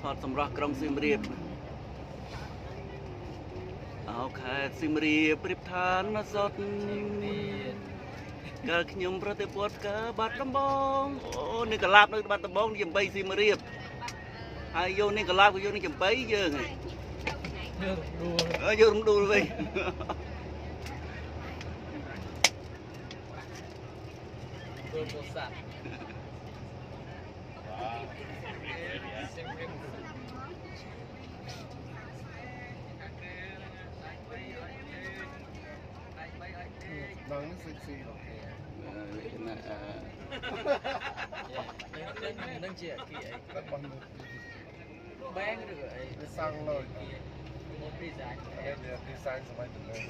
ថតសម្រាប់ក្រុងសៀមរាបអូខេសៀមរាបប្រៀបឋានសតមានកាលខ្ញុំប្រតិពលការបាត់ដំបងអូនេះកលាបនៅបាត់ដំបងចំបៃសៀមរាបហើយយកនេះកលាបក៏យកនេះចំបៃយើងហើយករំដួលវិញដួលពោធិ៍សាត់ដល់នេះសិក្សាអូខេនឹងជាគីអី របស់នោះ បែងឬអី វាសាំងលើមកពីសាច់ នេះវា design សម័យទំនើប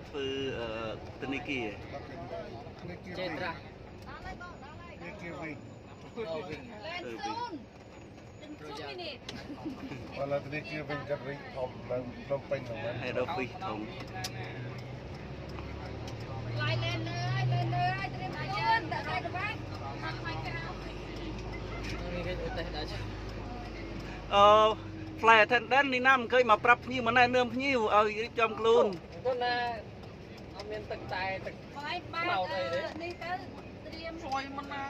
ធ្វើធនាគារចេត្រានេះគេវិញ បើឡើយនេះគេវិញកាត់រីកធំនៅភ្នំពេញហ្នឹង head office ធំ lại lên ơi lên tại đây các bác thằng mày cao fly attendant នេះណាមិនឃើញមកប្រាប់ភ្ញៀវមកណែនាំភ្ញៀវឲ្យរៀបចំខ្លួន គាត់ណាអត់មានទឹកតែទឹក បាយបានេះទៅត្រៀមជួយមិនណា